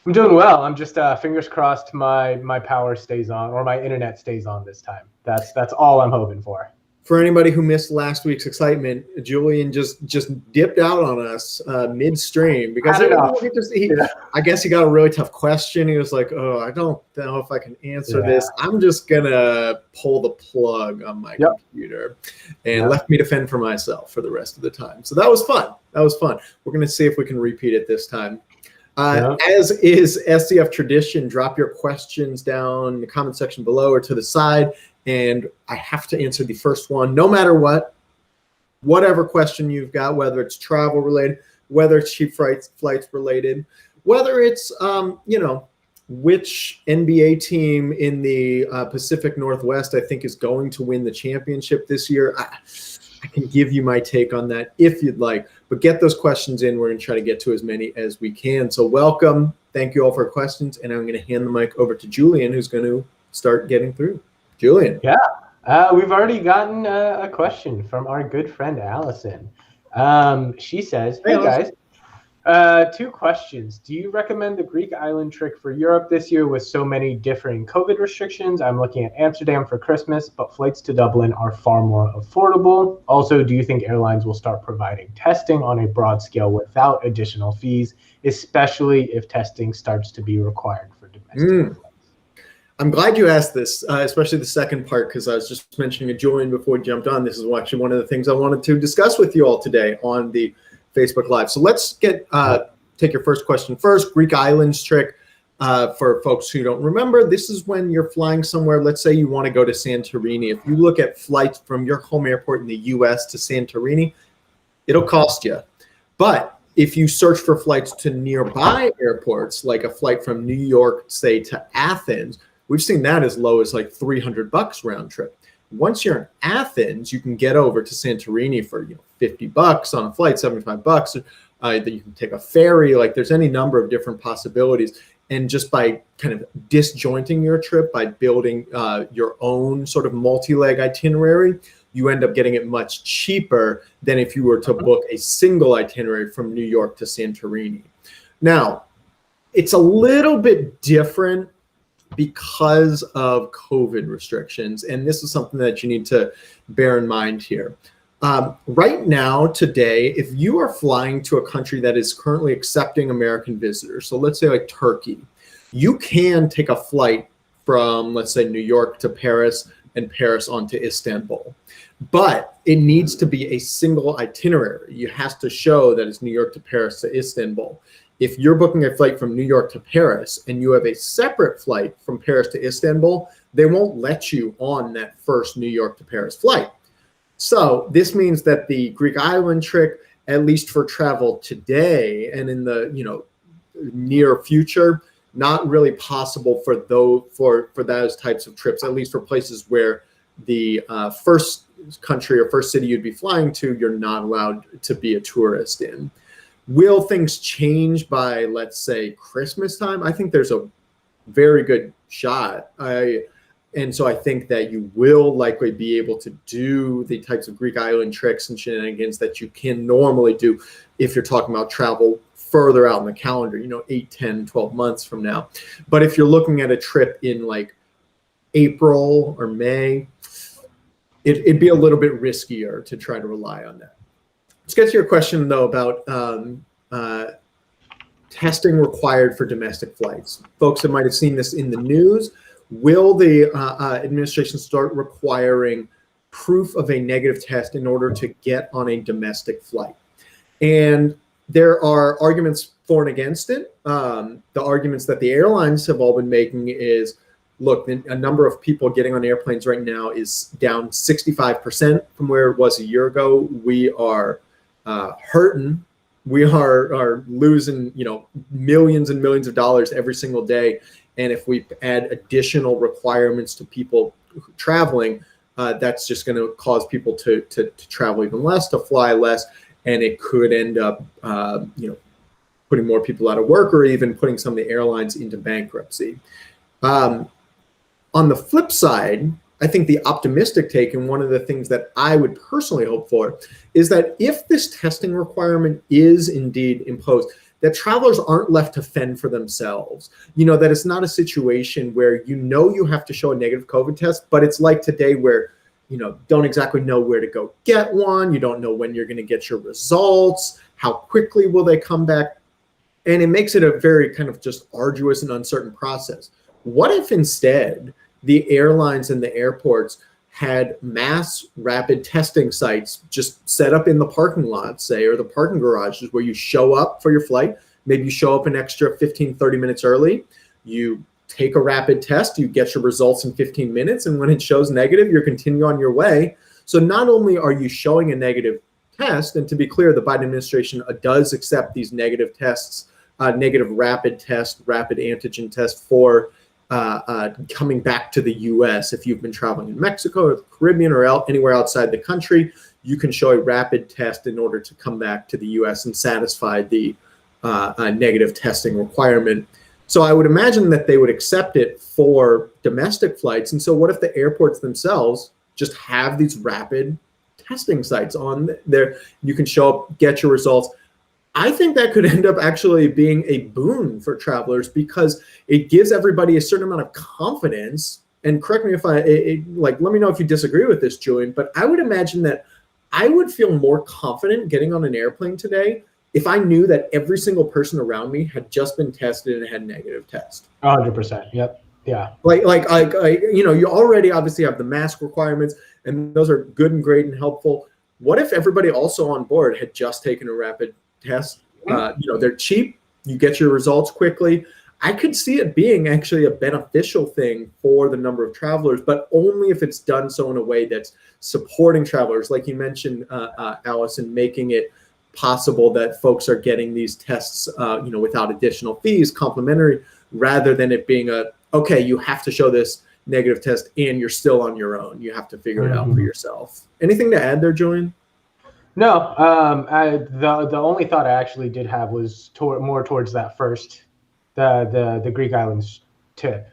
I'm doing well. I'm just fingers crossed my power stays on or my internet stays on this time. That's all I'm hoping for. For anybody who missed last week's excitement, Julian just dipped out on us midstream because I guess he got a really tough question. He was like, "Oh, I don't know if I can answer this. I'm just gonna pull the plug on my computer," and left me to fend for myself for the rest of the time. So that was fun. We're gonna see if we can repeat it this time. As is SCF tradition, drop your questions down in the comment section below or to the side. And I have to answer the first one, no matter what, whatever question you've got, whether it's travel related, whether it's cheap flights related, whether it's, which NBA team in the Pacific Northwest I think is going to win the championship this year. I can give you my take on that if you'd like, but get those questions in. We're going to try to get to as many as we can. So welcome. Thank you all for questions. And I'm going to hand the mic over to Julian, who's going to start getting through. Julian. Yeah, we've already gotten a question from our good friend Allison. She says, "Hey guys, 2 questions. Do you recommend the Greek island trip for Europe this year with so many differing COVID restrictions? I'm looking at Amsterdam for Christmas, but flights to Dublin are far more affordable. Also, do you think airlines will start providing testing on a broad scale without additional fees, especially if testing starts to be required for domestic flights?" I'm glad you asked this, especially the second part, because I was just mentioning to Julian before we jumped on. This is actually one of the things I wanted to discuss with you all today on the Facebook Live. So let's take your first question first. Greek islands trick. For folks who don't remember, this is when you're flying somewhere. Let's say you want to go to Santorini. If you look at flights from your home airport in the US to Santorini, it'll cost you. But if you search for flights to nearby airports, like a flight from New York, say, to Athens, we've seen that as low as like $300 round trip. Once you're in Athens, you can get over to Santorini for $50 on a flight, $75. That you can take a ferry. Like there's any number of different possibilities. And just by kind of disjointing your trip, by building your own sort of multi-leg itinerary, you end up getting it much cheaper than if you were to book a single itinerary from New York to Santorini. Now, it's a little bit different because of COVID restrictions. And this is something that you need to bear in mind here. Right now, today, if you are flying to a country that is currently accepting American visitors, so let's say like Turkey, you can take a flight from, let's say, New York to Paris and Paris on to Istanbul. But it needs to be a single itinerary. You have to show that it's New York to Paris to Istanbul. If you're booking a flight from New York to Paris and you have a separate flight from Paris to Istanbul, they won't let you on that first New York to Paris flight. So this means that the Greek island trick, at least for travel today and in the near future, not really possible for those types of trips, at least for places where the first country or first city you'd be flying to, you're not allowed to be a tourist in. Will things change by, let's say, Christmas time? I think there's a very good shot. And so I think that you will likely be able to do the types of Greek island tricks and shenanigans that you can normally do if you're talking about travel further out in the calendar, 8, 10, 12 months from now. But if you're looking at a trip in like April or May, it'd be a little bit riskier to try to rely on that. Let's get to your question, though, about testing required for domestic flights. Folks that might have seen this in the news, will the administration start requiring proof of a negative test in order to get on a domestic flight? And there are arguments for and against it. The arguments that the airlines have all been making is, look, a number of people getting on airplanes right now is down 65% from where it was a year ago. We are hurting. We are losing, millions and millions of dollars every single day. And if we add additional requirements to people traveling, that's just going to cause people to travel even less, to fly less, and it could end up, putting more people out of work or even putting some of the airlines into bankruptcy. On the flip side, I think the optimistic take, and one of the things that I would personally hope for, is that if this testing requirement is indeed imposed, that travelers aren't left to fend for themselves. That it's not a situation where you have to show a negative COVID test, but it's like today where don't exactly know where to go get one. You don't know when you're going to get your results. How quickly will they come back? And it makes it a very kind of just arduous and uncertain process. What if instead the airlines and the airports had mass rapid testing sites just set up in the parking lot, say, or the parking garages where you show up for your flight, maybe you show up an extra 15, 30 minutes early, you take a rapid test, you get your results in 15 minutes, and when it shows negative, you continue on your way. So not only are you showing a negative test, and to be clear, the Biden administration does accept these negative tests, negative rapid test, rapid antigen test for coming back to the U.S. If you've been traveling in Mexico or the Caribbean or anywhere outside the country, you can show a rapid test in order to come back to the U.S. and satisfy the negative testing requirement. So I would imagine that they would accept it for domestic flights. And so what if the airports themselves just have these rapid testing sites on there? You can show up, get your results. I think that could end up actually being a boon for travelers because it gives everybody a certain amount of confidence. And correct me if let me know if you disagree with this, Julian, but I would imagine that I would feel more confident getting on an airplane today if I knew that every single person around me had just been tested and had a negative test. 100%. Yep. Yeah. You already obviously have the mask requirements, and those are good and great and helpful. What if everybody also on board had just taken a rapid test? They're cheap. You get your results quickly. I could see it being actually a beneficial thing for the number of travelers, but only if it's done so in a way that's supporting travelers, like you mentioned, Allison, making it possible that folks are getting these tests, without additional fees, complimentary, rather than it being okay, you have to show this negative test and you're still on your own. You have to figure it out for yourself. Anything to add there, Julian? No, the only thought I actually did have was more towards that first, the Greek Islands trick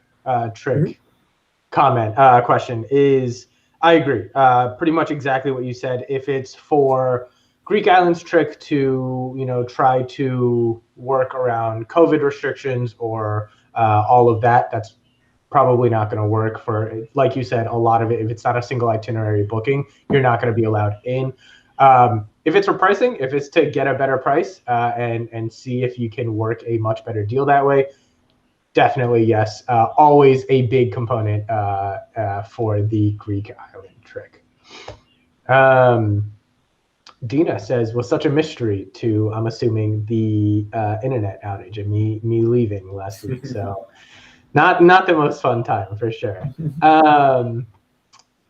question is, I agree. Pretty much exactly what you said. If it's for Greek Islands trick to, try to work around COVID restrictions or all of that, that's probably not going to work for, like you said, a lot of it. If it's not a single itinerary booking, you're not going to be allowed in. If it's for pricing, if it's to get a better price and see if you can work a much better deal that way, definitely yes. Always a big component for the Greek Island trick. Dina says, was such a mystery to, I'm assuming, the internet outage and me leaving last week. So not the most fun time for sure.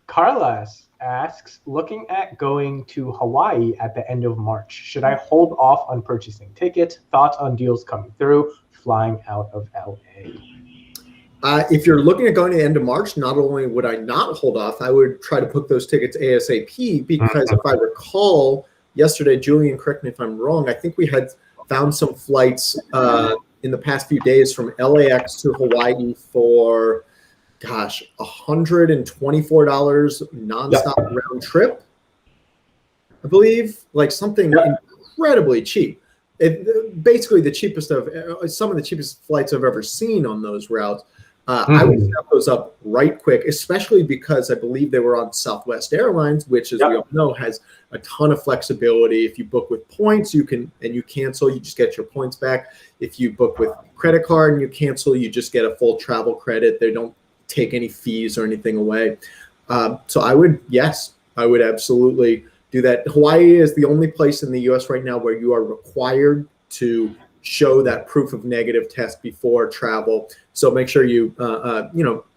Carla asks, looking at going to Hawaii at the end of March, should I hold off on purchasing tickets? Thoughts on deals coming through, flying out of LA? If you're looking at going to the end of March, not only would I not hold off, I would try to book those tickets ASAP because if I recall yesterday, Julian, correct me if I'm wrong, I think we had found some flights in the past few days from LAX to Hawaii for, $124 nonstop round trip, I believe, like something incredibly cheap. Basically the cheapest some of the cheapest flights I've ever seen on those routes. I would set those up right quick, especially because I believe they were on Southwest Airlines, which, as we all know, has a ton of flexibility. If you book with points, you cancel, you just get your points back. If you book with credit card and you cancel, you just get a full travel credit. They don't take any fees or anything away. So I would absolutely do that. Hawaii is the only place in the U.S. right now where you are required to show that proof of negative test before travel. So make sure you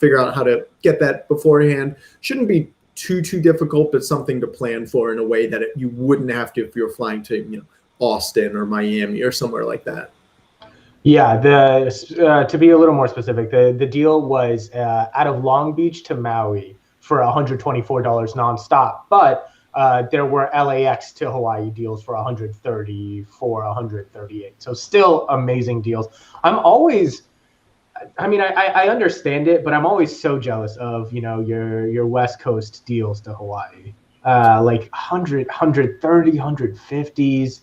figure out how to get that beforehand. Shouldn't be too difficult, but something to plan for in a way that you wouldn't have to if you're flying to Austin or Miami or somewhere like that. Yeah, to be a little more specific, the deal was out of Long Beach to Maui for $124 nonstop, but there were LAX to Hawaii deals for $134, $138. So still amazing deals. I understand it, but I'm always so jealous of, your West Coast deals to Hawaii. Like 100, 130, 150s,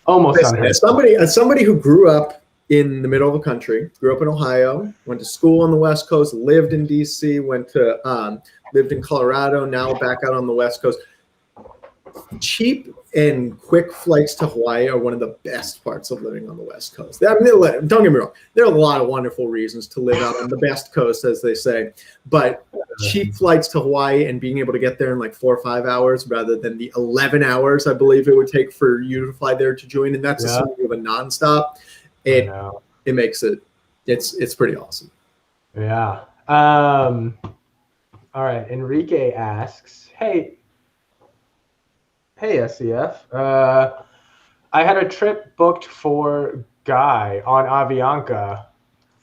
Almost Listen, unheard. as somebody who grew up in the middle of the country, grew up in Ohio, went to school on the West Coast, lived in DC, lived in Colorado, now back out on the West Coast. Cheap and quick flights to Hawaii are one of the best parts of living on the West Coast. I mean, don't get me wrong. There are a lot of wonderful reasons to live out on the best coast, as they say. But cheap flights to Hawaii and being able to get there in like 4 or 5 hours rather than the 11 hours I believe it would take for you to fly there to join. And that's assuming you have a nonstop. It makes it's pretty awesome. Yeah. All right. Enrique asks, Hey, SCF. I had a trip booked for Guy on Avianca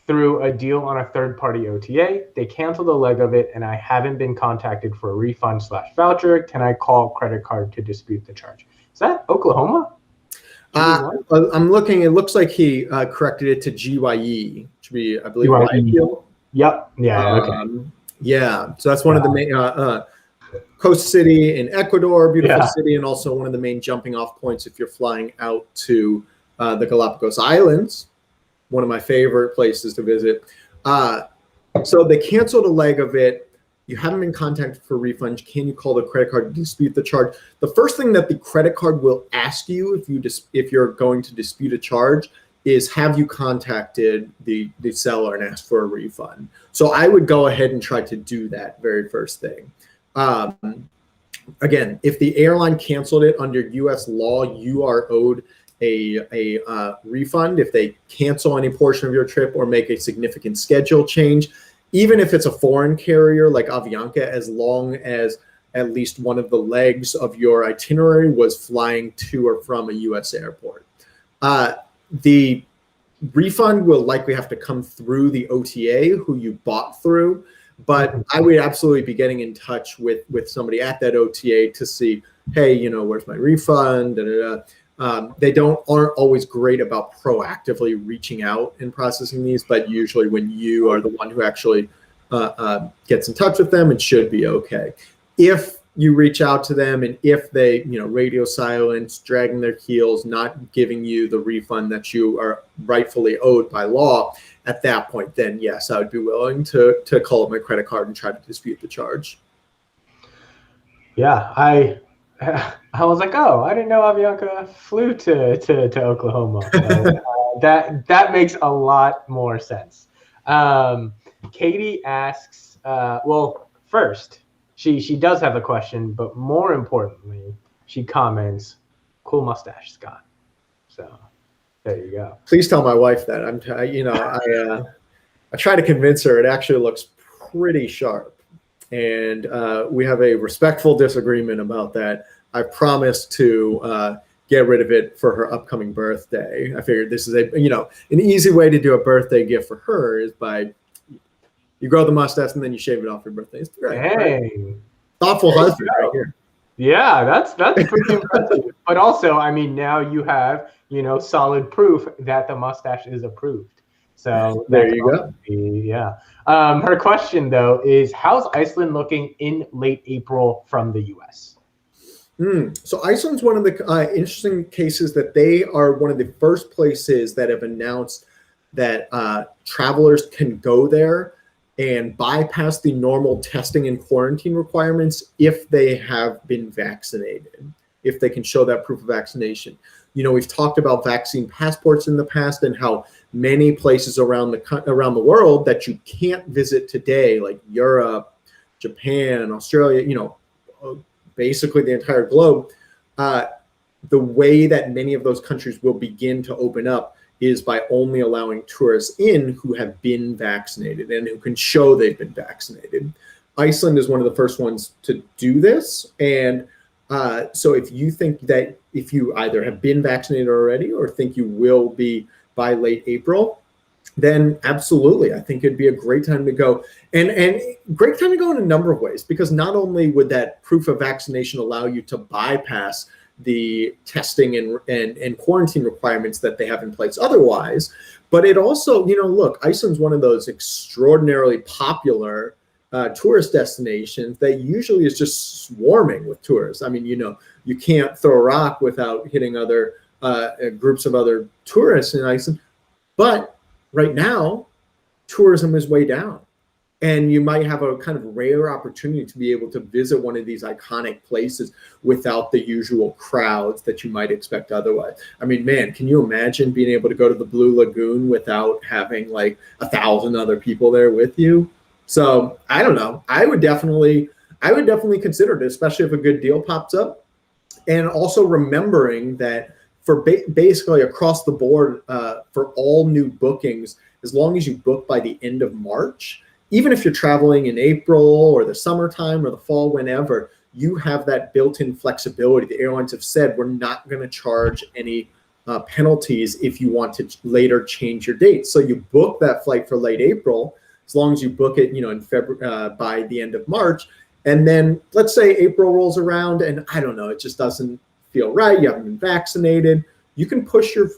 through a deal on a third-party OTA. They canceled a leg of it, and I haven't been contacted for a refund/voucher. Can I call credit card to dispute the charge? Is that Oklahoma? I'm looking. It looks like he corrected it to GYE, which would be, I believe, Guayaquil. Yep. Yeah. Okay. Yeah. So that's one of the main coast city in Ecuador, beautiful city, and also one of the main jumping off points if you're flying out to the Galapagos Islands, one of my favorite places to visit. So they canceled a leg of it. You haven't been contacted for refunds. Can you call the credit card to dispute the charge? The first thing that the credit card will ask you if you're going to dispute a charge is, have you contacted the seller and asked for a refund? So I would go ahead and try to do that very first thing. Again, if the airline canceled it under U.S. law, you are owed a refund if they cancel any portion of your trip or make a significant schedule change, even if it's a foreign carrier like Avianca, as long as at least one of the legs of your itinerary was flying to or from a U.S. airport. The refund will likely have to come through the OTA who you bought through, but I would absolutely be getting in touch with somebody at that OTA to see, hey, where's my refund? They aren't always great about proactively reaching out and processing these, but usually when you are the one who actually gets in touch with them, it should be okay. If you reach out to them and if they, radio silence, dragging their heels, not giving you the refund that you are rightfully owed by law, at that point, then yes, I would be willing to call up my credit card and try to dispute the charge. Yeah, I was like, oh, I didn't know Avianca flew to Oklahoma. That makes a lot more sense. Katie asks, well, first, she does have a question, but more importantly, she comments, cool mustache, Scott. So there you go. Please tell my wife that. I try to convince her it actually looks pretty sharp. And we have a respectful disagreement about that. I promised to get rid of it for her upcoming birthday. I figured this is an easy way to do a birthday gift for her is by you grow the mustache and then you shave it off your birthday. It's great. Hey, right? Thoughtful husband right here. Yeah, that's pretty impressive. But also, now you have solid proof that the mustache is approved. So there you go. Yeah. Her question though is, how's Iceland looking in late April from the U.S.? So Iceland's one of the interesting cases that they are one of the first places that have announced that travelers can go there and bypass the normal testing and quarantine requirements if they have been vaccinated, if they can show that proof of vaccination. We've talked about vaccine passports in the past and how many places around the world that you can't visit today, like Europe, Japan, Australia, basically the entire globe, the way that many of those countries will begin to open up is by only allowing tourists in who have been vaccinated and who can show they've been vaccinated. Iceland is one of the first ones to do this. And so if you think that if you either have been vaccinated already or think you will be by late April, then absolutely, I think it'd be a great time to go. And great time to go in a number of ways, because not only would that proof of vaccination allow you to bypass the testing and quarantine requirements that they have in place otherwise, but it also, look, Iceland's one of those extraordinarily popular tourist destinations that usually is just swarming with tourists. You can't throw a rock without hitting other groups of other tourists in Iceland. But right now, tourism is way down. And you might have a kind of rare opportunity to be able to visit one of these iconic places without the usual crowds that you might expect otherwise. I mean, man, can you imagine being able to go to the Blue Lagoon without having like 1,000 other people there with you? So I don't know. I would definitely consider it, especially if a good deal pops up. And also remembering that for basically across the board, for all new bookings, as long as you book by the end of March, even if you're traveling in April or the summertime or the fall, whenever, you have that built-in flexibility. The airlines have said, we're not going to charge any penalties if you want to later change your date. So you book that flight for late April, as long as you book it, in February, by the end of March. And then let's say April rolls around and I don't know, it just doesn't feel right. You haven't been vaccinated. You can push your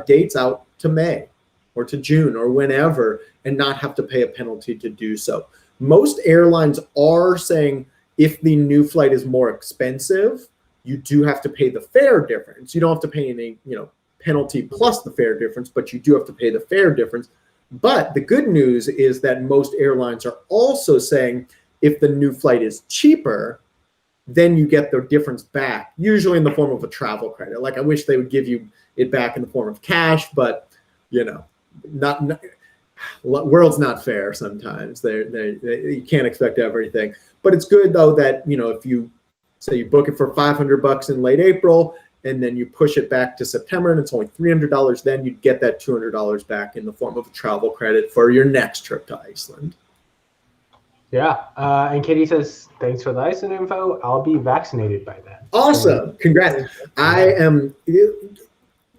dates out to May or to June or whenever and not have to pay a penalty to do so. Most airlines are saying if the new flight is more expensive, you do have to pay the fare difference. You don't have to pay any, penalty plus the fare difference, but you do have to pay the fare difference. But the good news is that most airlines are also saying if the new flight is cheaper, then you get the difference back, usually in the form of a travel credit. Like I wish they would give you it back in the form of cash, but not world's not fair sometimes. You can't expect everything. But it's good though that if you say you book it for $500 in late April and then you push it back to September and it's only $300, then you'd get that $200 back in the form of a travel credit for your next trip to Iceland. Yeah, and Katie says, thanks for the Iceland info. I'll be vaccinated by then. Awesome. Congrats.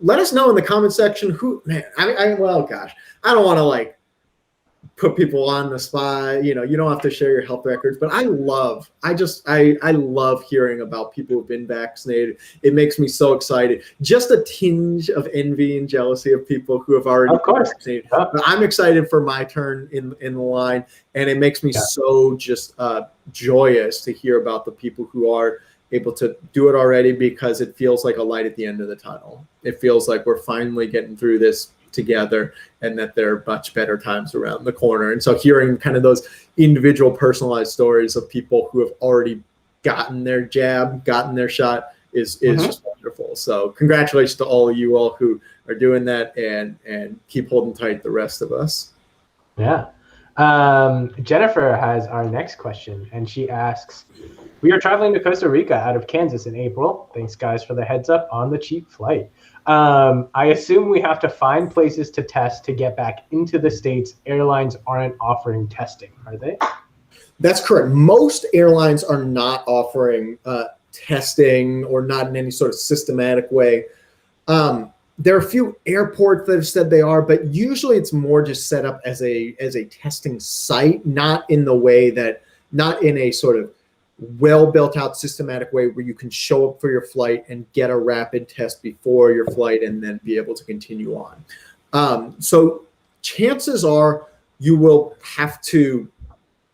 Let us know in the comment section well, gosh, I don't want to put people on the spot. You don't have to share your health records, but I love hearing about people who've been vaccinated. It makes me so excited. Just a tinge of envy and jealousy of people who have already been vaccinated. Yeah. But I'm excited for my turn in the line, and it makes me so just joyous to hear about the people who are able to do it already, because it feels like a light at the end of the tunnel. It feels like we're finally getting through this together and that there are much better times around the corner. And so hearing kind of those individual personalized stories of people who have already gotten their jab, gotten their shot is just wonderful. So congratulations to all of you all who are doing that, and keep holding tight the rest of us. Yeah. Jennifer has our next question, and she asks, we are traveling to Costa Rica out of Kansas in April. Thanks, guys, for the heads up on the cheap flight. I assume we have to find places to test to get back into the States. Airlines aren't offering testing, are they? That's correct. Most airlines are not offering testing, or not in any sort of systematic way. There are a few airports that have said they are, but usually it's more just set up as a testing site, not in a sort of well built out systematic way where you can show up for your flight and get a rapid test before your flight and then be able to continue on. So chances are you will have to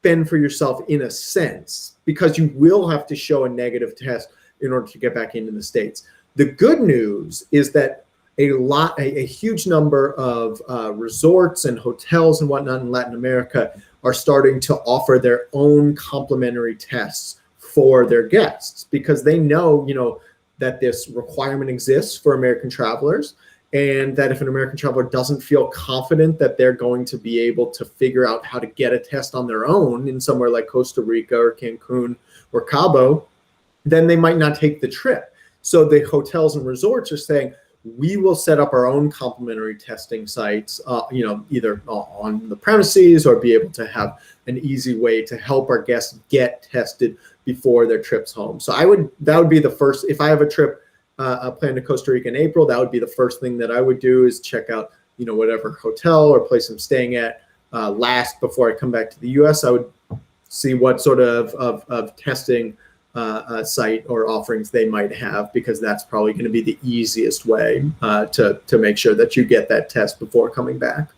fend for yourself in a sense, because you will have to show a negative test in order to get back into the States. The good news is that a huge number of resorts and hotels and whatnot in Latin America are starting to offer their own complimentary tests for their guests, because they know, that this requirement exists for American travelers, and that if an American traveler doesn't feel confident that they're going to be able to figure out how to get a test on their own in somewhere like Costa Rica or Cancun or Cabo, then they might not take the trip. So the hotels and resorts are saying, we will set up our own complimentary testing sites, either on the premises or be able to have an easy way to help our guests get tested before their trips home. So that would be the first, if I have a trip planned to Costa Rica in April, that would be the first thing that I would do, is check out, whatever hotel or place I'm staying at last before I come back to the US. I would see what sort of testing site or offerings they might have, because that's probably going to be the easiest way to make sure that you get that test before coming back.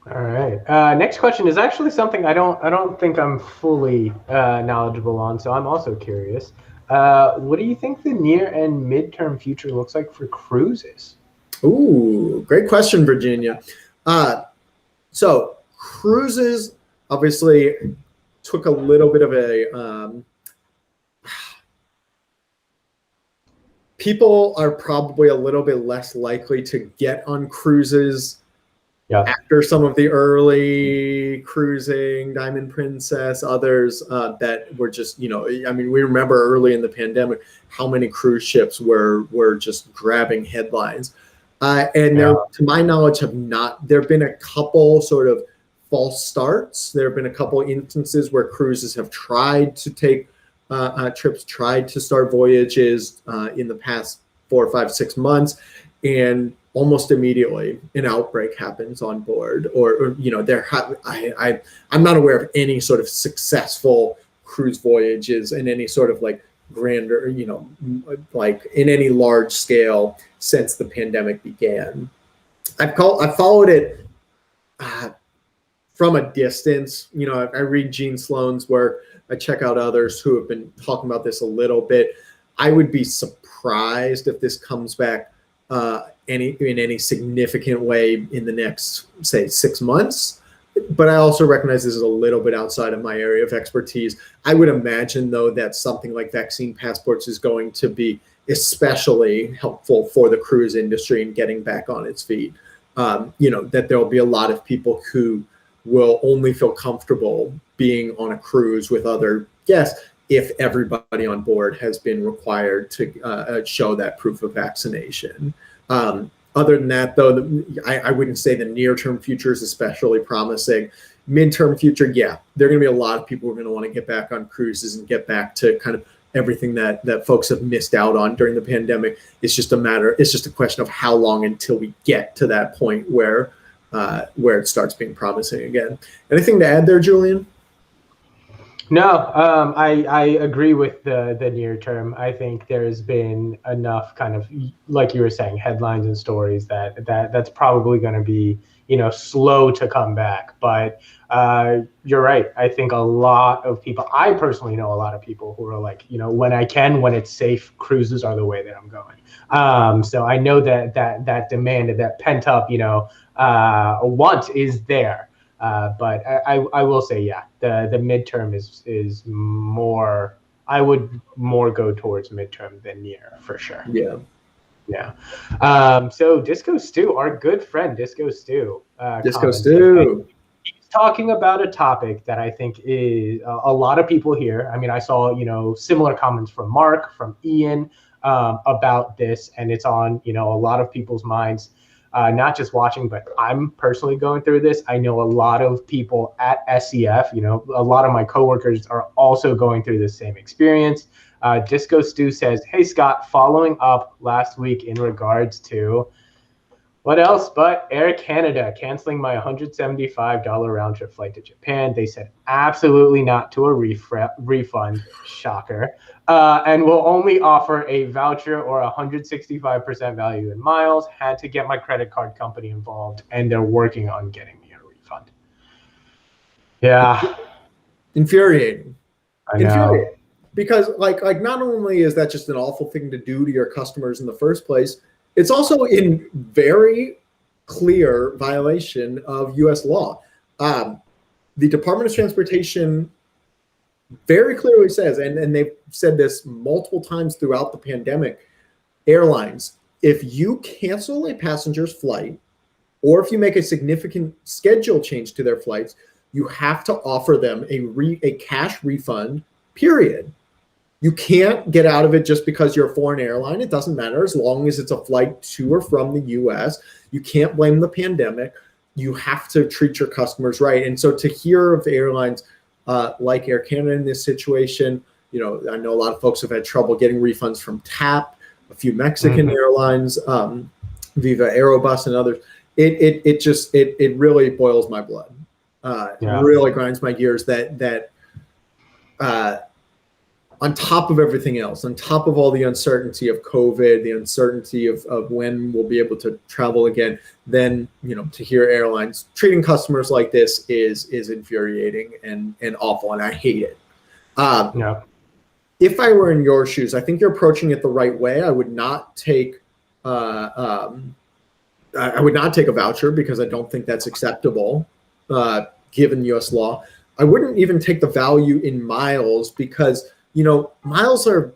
All right. Next question is actually something I don't think I'm fully knowledgeable on, so I'm also curious. What do you think the near and midterm future looks like for cruises? Ooh, great question, Virginia. So cruises obviously took a little bit of a people are probably a little bit less likely to get on cruises after some of the early cruising, Diamond Princess, others that were just, I mean, we remember early in the pandemic how many cruise ships were just grabbing headlines. And there, to my knowledge, there have been a couple sort of false starts. There have been a couple instances where cruises have tried to take trips, tried to start voyages in the past 4, 5, 6 months, and almost immediately an outbreak happens on board, or I'm not aware of any sort of successful cruise voyages in any sort of like grander, like in any large scale since the pandemic began. I followed it from a distance. I read Gene Sloan's work. I check out others who have been talking about this a little bit. I would be surprised if this comes back in any significant way in the next, say, 6 months. But I also recognize this is a little bit outside of my area of expertise. I would imagine, though, that something like vaccine passports is going to be especially helpful for the cruise industry in getting back on its feet. That there will be a lot of people who will only feel comfortable being on a cruise with other guests if everybody on board has been required to show that proof of vaccination. Other than that, though, I wouldn't say the near-term future is especially promising. Midterm future, yeah, there are going to be a lot of people who are going to want to get back on cruises and get back to kind of everything that folks have missed out on during the pandemic. It's just a question of how long until we get to that point where it starts being promising again. Anything to add there, Julian? No, I agree with the near term. I think there's been enough kind of, like you were saying, headlines and stories that's probably going to be, slow to come back. But you're right. I think a lot of people, I personally know a lot of people who are like, when it's safe, cruises are the way that I'm going. So I know that demand and that pent up, want is there. But I will say, yeah, the midterm is more. I would more go towards midterm than near, for sure. Yeah. So Disco Stew, our good friend Disco Stew. Disco Stew. He's talking about a topic that I think is a lot of people here. I mean, I saw similar comments from Mark, from Ian about this, and it's on a lot of people's minds. Not just watching, but I'm personally going through this. I know a lot of people at SEF, a lot of my coworkers are also going through the same experience. Disco Stew says, "Hey, Scott, following up last week in regards to what else but Air Canada canceling my $175 round trip flight to Japan. They said absolutely not to a refund, shocker, and will only offer a voucher or 165% value in miles. Had to get my credit card company involved, and they're working on getting me a refund." Yeah. Infuriating. I know. Infuriating. Because like not only is that just an awful thing to do to your customers in the first place, it's also in very clear violation of U.S. law. The Department of Transportation very clearly says, and they've said this multiple times throughout the pandemic, airlines, if you cancel a passenger's flight or if you make a significant schedule change to their flights, you have to offer them a cash refund, period. You can't get out of it just because you're a foreign airline. It doesn't matter as long as it's a flight to or from the U.S. You can't blame the pandemic. You have to treat your customers right. And so to hear of airlines like Air Canada in this situation, I know a lot of folks have had trouble getting refunds from TAP, a few Mexican airlines, Viva Aerobus and others. It really boils my blood. It really grinds my gears that on top of everything else, on top of all the uncertainty of COVID, the uncertainty of when we'll be able to travel again, then, to hear airlines treating customers like this is infuriating and awful, and I hate it. if I were in your shoes, I think you're approaching it the right way. I would not take I would not take a voucher because I don't think that's acceptable given U.S. law. I wouldn't even take the value in miles because, miles are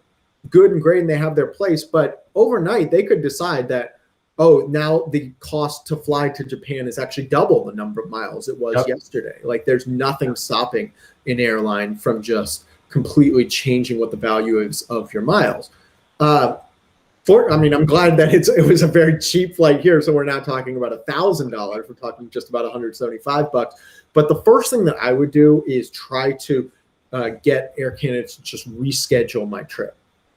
good and great and they have their place, but overnight they could decide that, oh, now the cost to fly to Japan is actually double the number of miles it was yesterday. Like there's nothing stopping an airline from just completely changing what the value is of your miles. I'm glad that it was a very cheap flight here, so we're not talking about $1,000. We're talking just about $175. But the first thing that I would do is try to get Air Canada to just reschedule my trip.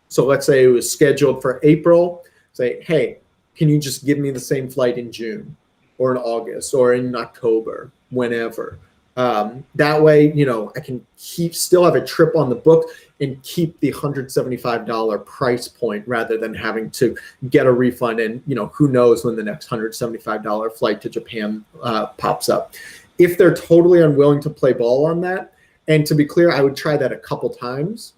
So let's say it was scheduled for April. Say, hey, can you just give me the same flight in June or in August or in October, whenever? That way, I can still have a trip on the book and keep the $175 price point rather than having to get a refund. And, who knows when the next $175 flight to Japan pops up. If they're totally unwilling to play ball on that, and to be clear, I would try that a couple times.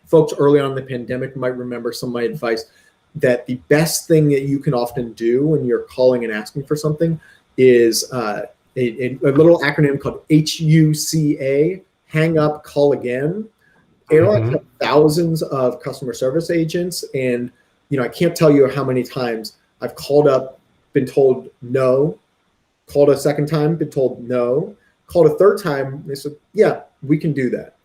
Folks early on in the pandemic might remember some of my advice that the best thing that you can often do when you're calling and asking for something is a little acronym called HUCA, hang up, call again. Airlines have thousands of customer service agents, and I can't tell you how many times I've called up, been told no, called a second time, been told no, called a third time, they said, yeah, we can do that.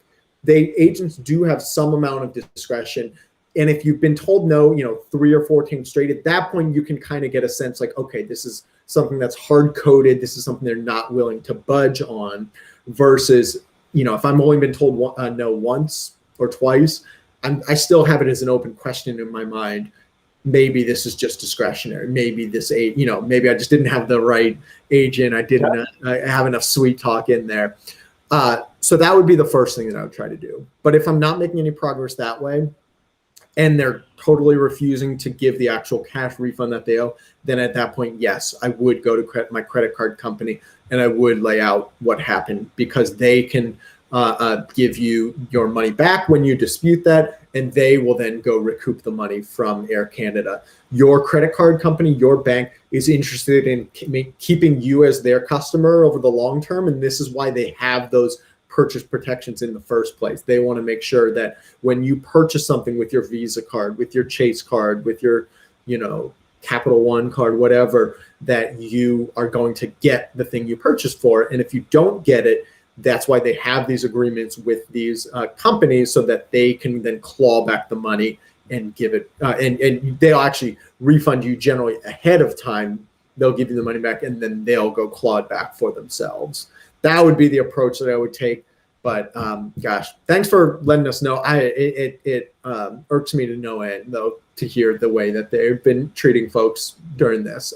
Agents do have some amount of discretion. And if you've been told no, 3 or 4 times straight, at that point you can kind of get a sense like, okay, this is something that's hard coded. This is something they're not willing to budge on. Versus, if I'm only been told no once or twice, I still have it as an open question in my mind. Maybe this is just discretionary. Maybe maybe I just didn't have the right agent. I didn't have enough sweet talk in there. So that would be the first thing that I would try to do. But if I'm not making any progress that way, and they're totally refusing to give the actual cash refund that they owe, then at that point, yes, I would go to my credit card company and I would lay out what happened, because they can give you your money back when you dispute that, and they will then go recoup the money from Air Canada. Your credit card company, your bank, is interested in keeping you as their customer over the long term, and this is why they have those purchase protections in the first place. They want to make sure that when you purchase something with your Visa card, with your Chase card, with your, Capital One card, whatever, that you are going to get the thing you purchased for. And if you don't get it, that's why they have these agreements with these companies, so that they can then claw back the money and give it, and they'll actually refund you generally ahead of time. They'll give you the money back, and then they'll go claw it back for themselves. That would be the approach that I would take. But gosh, thanks for letting us know. It irks me to no end, though, to hear the way that they've been treating folks during this.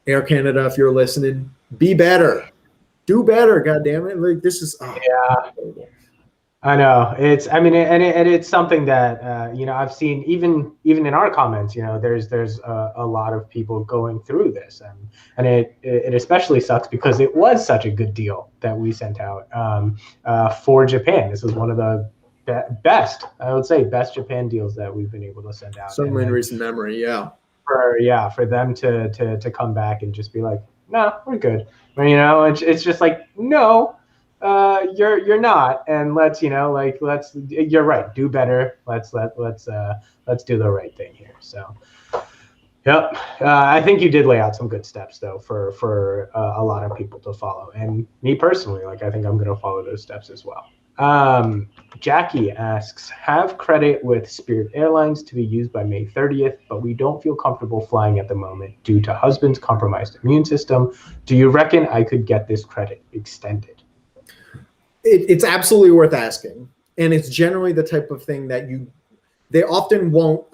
Air Canada, if you're listening, be better, do better. God damn it! Like this is terrible. I know it's something that I've seen even in our comments. There's a lot of people going through this, and it especially sucks because it was such a good deal that we sent out for Japan. This was one of the best Japan deals that we've been able to send out. Certainly in recent memory, yeah. For them to come back and just be like, no, we're good. It's just like, no. You're not, and let's you're right, do better. Let's do the right thing here. So yep, I think you did lay out some good steps though for a lot of people to follow, and me personally, I think I'm going to follow those steps as well. Jackie asks, have credit with Spirit Airlines to be used by May 30th, but we don't feel comfortable flying at the moment due to husband's compromised immune system. Do you reckon I could get this credit extended? It's absolutely worth asking, and it's generally the type of thing that they often won't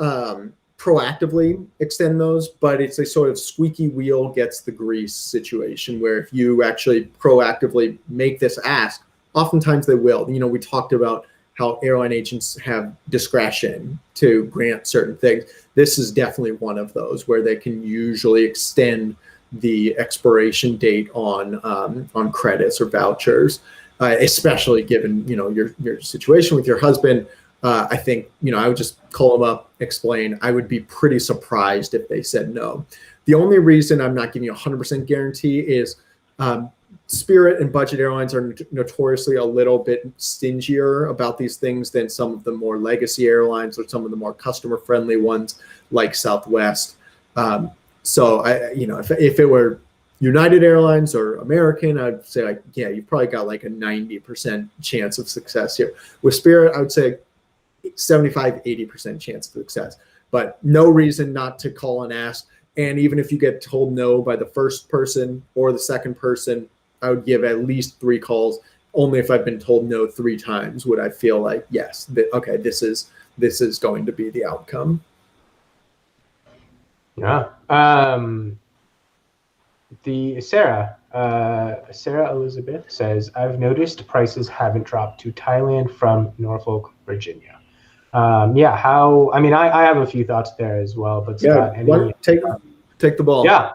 proactively extend those, but it's a sort of squeaky wheel gets the grease situation where if you actually proactively make this ask, oftentimes they will. We talked about how airline agents have discretion to grant certain things. This is definitely one of those where they can usually extend the expiration date on credits or vouchers. Especially given your situation with your husband, I think, I would just call them up, explain. I would be pretty surprised if they said no. The only reason I'm not giving you a 100% guarantee is Spirit and budget airlines are notoriously a little bit stingier about these things than some of the more legacy airlines or some of the more customer-friendly ones like Southwest. So if it were United Airlines or American, I'd say you've probably got like a 90% chance of success here. With Spirit, I would say 75-80% chance of success, but no reason not to call and ask. And even if you get told no by the first person or the second person, I would give at least 3 calls. Only if I've been told no 3 times would I feel like, yes, okay, this is going to be the outcome. Yeah. Sarah Elizabeth says, I've noticed prices haven't dropped to Thailand from Norfolk, Virginia. I have a few thoughts there as well, but Scott, take the ball. Yeah.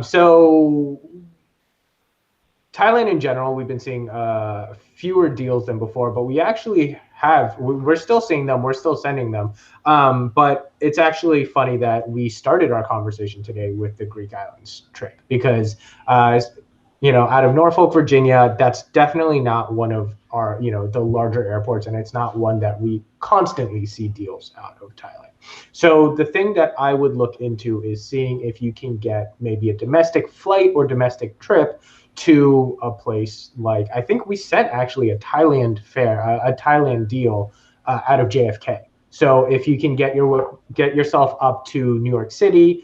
So Thailand in general, we've been seeing fewer deals than before, but we actually we're still seeing them, we're still sending them. But it's actually funny that we started our conversation today with the Greek Islands trip because, out of Norfolk, Virginia, that's definitely not one of our, the larger airports, and it's not one that we constantly see deals out of Thailand. So the thing that I would look into is seeing if you can get maybe a domestic flight or domestic trip to a place like, I think we sent actually a Thailand deal out of JFK. So if you can get yourself up to New York City,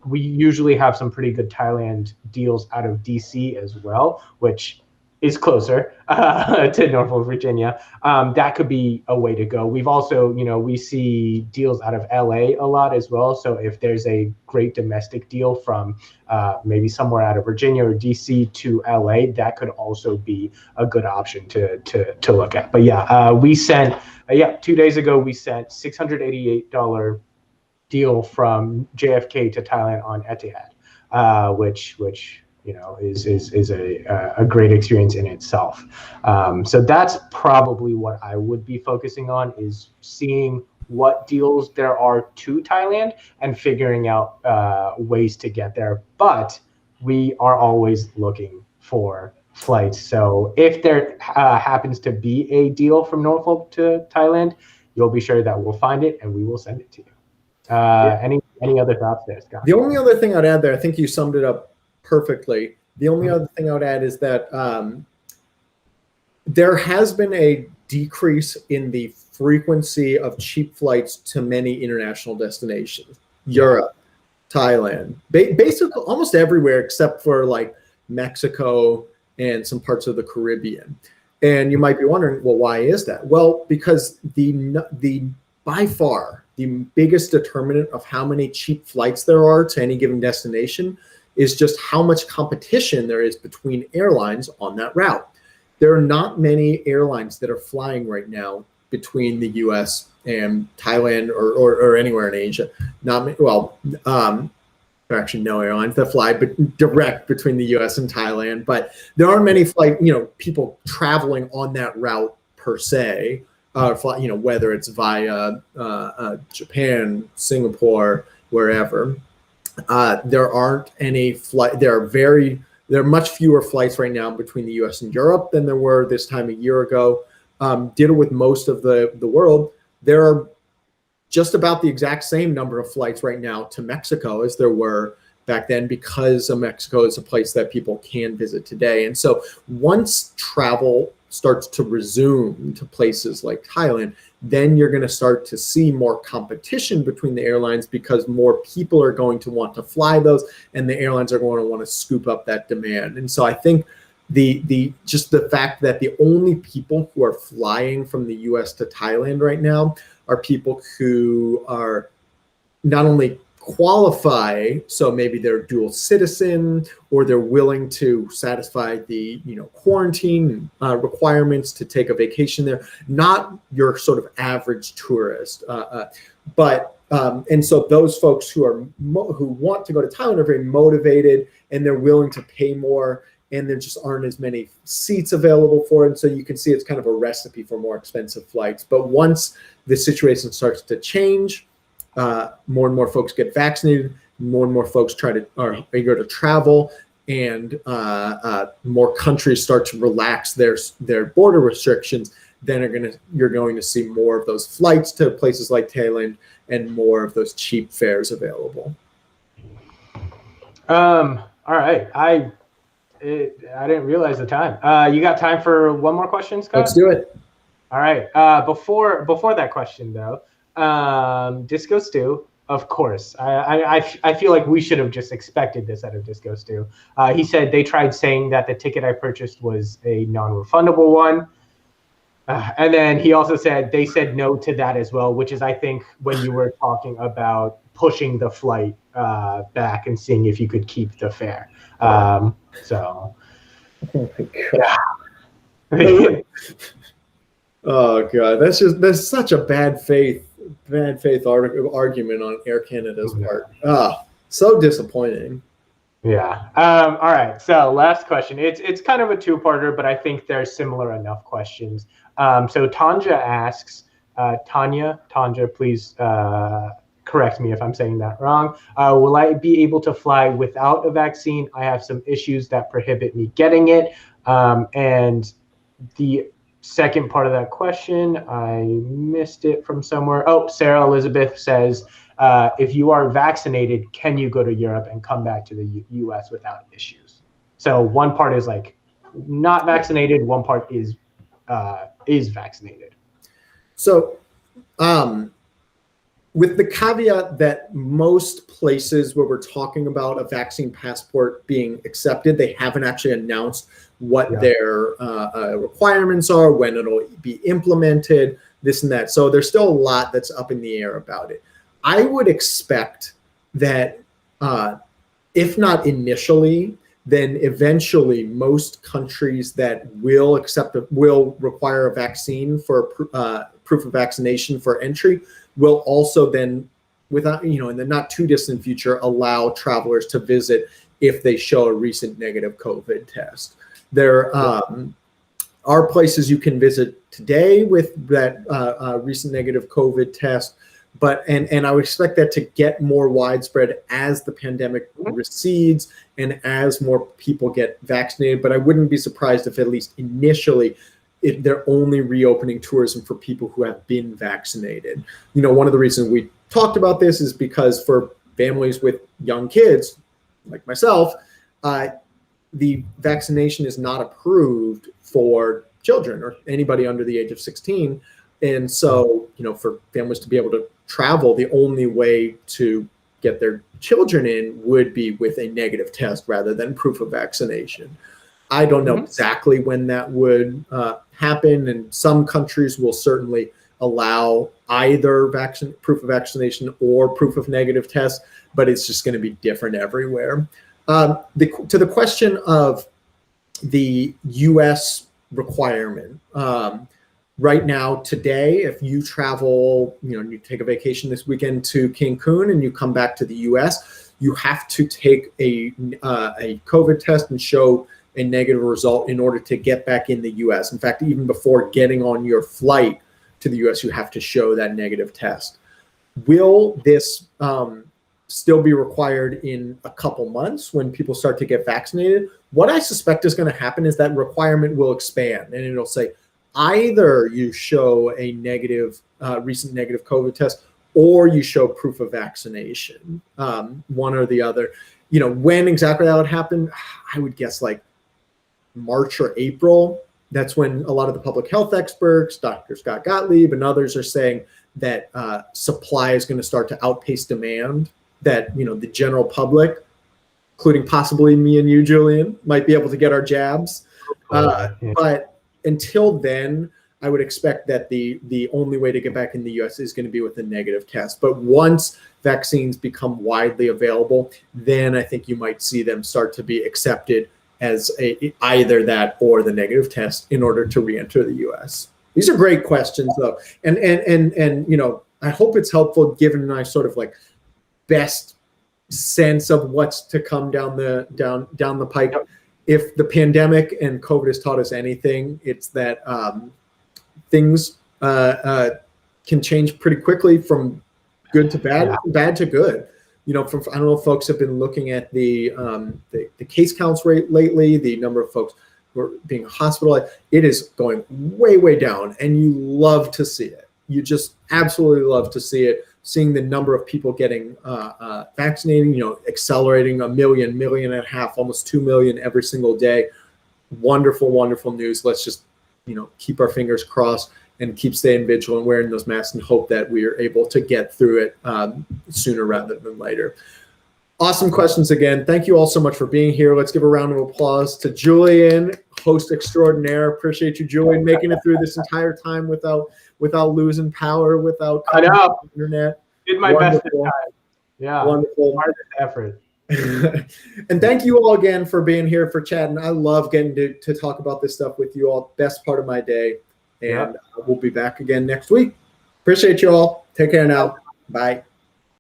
we usually have some pretty good Thailand deals out of DC as well, which is closer to Norfolk, Virginia. That could be a way to go. We've also, we see deals out of LA a lot as well. So if there's a great domestic deal from maybe somewhere out of Virginia or DC to LA, that could also be a good option to look at. But we sent, 2 days ago, we sent $688 deal from JFK to Thailand on Etihad, which is a great experience in itself. So that's probably what I would be focusing on, is seeing what deals there are to Thailand and figuring out ways to get there. But we are always looking for flights. So if there happens to be a deal from Norfolk to Thailand, you'll be sure that we'll find it and we will send it to you. Any other thoughts there, Scott? The only other thing I'd add there, I think you summed it up perfectly. The only other thing I would add is that there has been a decrease in the frequency of cheap flights to many international destinations. Europe, Thailand, basically almost everywhere except for like Mexico and some parts of the Caribbean. And you might be wondering, well, why is that? Well, because the by far the biggest determinant of how many cheap flights there are to any given destination is just how much competition there is between airlines on that route. There are not many airlines that are flying right now between the U.S. and Thailand or anywhere in Asia. There are actually no airlines that fly but direct between the U.S. and Thailand. But there aren't many people traveling on that route per se. Whether it's via Japan, Singapore, wherever. There aren't any flight. There are much fewer flights right now between the U.S. and Europe than there were this time a year ago. Ditto with most of the world. There are just about the exact same number of flights right now to Mexico as there were back then, because Mexico is a place that people can visit today. And so once travel starts to resume to places like Thailand, then you're going to start to see more competition between the airlines, because more people are going to want to fly those, and the airlines are going to want to scoop up that demand. And so I think just the fact that the only people who are flying from the US to Thailand right now are people who are not only qualify, so maybe they're dual citizen, or they're willing to satisfy the quarantine requirements to take a vacation there, not your sort of average tourist. And so those folks who want to go to Thailand are very motivated, and they're willing to pay more. and there just aren't as many seats available for it. And so you can see it's kind of a recipe for more expensive flights. But once the situation starts to change, more and more folks get vaccinated, more and more folks are eager to travel, and more countries start to relax their border restrictions, then you're going to see more of those flights to places like Thailand and more of those cheap fares available. All right. I didn't realize the time. You got time for one more question, Scott? Let's do it. All right. Before that question, though, Disco Stew, of course. I feel like we should have just expected this out of Disco Stew. He said they tried saying that the ticket I purchased was a non-refundable one. And then he also said they said no to that as well, which is, I think, when you were talking about pushing the flight back and seeing if you could keep the fare. So, oh my God. Oh God, that's such a bad faith argument on Air Canada's part. So disappointing. Yeah. All right. So last question. It's kind of a two-parter, but I think they're similar enough questions. So Tanja asks, Tanja, please correct me if I'm saying that wrong. Will I be able to fly without a vaccine? I have some issues that prohibit me getting it. And the second part of that question, I missed it from somewhere. Oh, Sarah Elizabeth says, if you are vaccinated, can you go to Europe and come back to the US without issues? So one part is like not vaccinated, one part is vaccinated. So with the caveat that most places where we're talking about a vaccine passport being accepted, they haven't actually announced what their requirements are, when it'll be implemented, this and that. So there's still a lot that's up in the air about it. I would expect that if not initially, then eventually most countries that will require a vaccine for proof of vaccination for entry will also then, without in the not too distant future, allow travelers to visit if they show a recent negative COVID test. There are places you can visit today with that recent negative COVID test, but and I would expect that to get more widespread as the pandemic recedes and as more people get vaccinated. But I wouldn't be surprised if at least initially they're only reopening tourism for people who have been vaccinated. One of the reasons we talked about this is because for families with young kids like myself, the vaccination is not approved for children or anybody under the age of 16. And so, for families to be able to travel, the only way to get their children in would be with a negative test rather than proof of vaccination. I don't know exactly when that would happen, and some countries will certainly allow either proof of vaccination or proof of negative test, but it's just going to be different everywhere. To the question of the U.S. requirement, right now, today, if you travel, you take a vacation this weekend to Cancun and you come back to the U.S., you have to take a COVID test and show a negative result in order to get back in the U.S. In fact, even before getting on your flight to the U.S., you have to show that negative test. Will this still be required in a couple months when people start to get vaccinated? What I suspect is going to happen is that requirement will expand, and it'll say either you show a recent negative COVID test or you show proof of vaccination, one or the other. When exactly that would happen, I would guess like March or April. That's when a lot of the public health experts, Dr. Scott Gottlieb and others, are saying that supply is going to start to outpace demand, that the general public, including possibly me and you, Julian, might be able to get our jabs. But until then, I would expect that the only way to get back in the U.S. is going to be with a negative test. But once vaccines become widely available, then I think you might see them start to be accepted as either that or the negative test in order to re-enter the U.S. These are great questions, though, and I hope it's helpful given my sort of like best sense of what's to come down the pike. if the pandemic and COVID has taught us anything, it's that things can change pretty quickly from good to bad, from bad to good. You know, I don't know if folks have been looking at the case counts rate lately, the number of folks who are being hospitalized. It is going way, way down, and you love to see it. You just absolutely love to see it. Seeing the number of people getting vaccinated, you know, accelerating 1 million, 1.5 million, almost 2 million every single day. Wonderful, wonderful news. Let's just, you know, keep our fingers crossed and keep staying vigilant, wearing those masks, and hope that we are able to get through it sooner rather than later. Awesome questions again. Thank you all so much for being here. Let's give a round of applause to Julian, host extraordinaire. Appreciate you, Julian, making it through this entire time without losing power, without internet. Did my best this time. Yeah. Wonderful. Hardest effort. And thank you all again for being here, for chatting. I love getting to talk about this stuff with you all. Best part of my day. And we'll be back again next week. Appreciate you all. Take care now. Bye.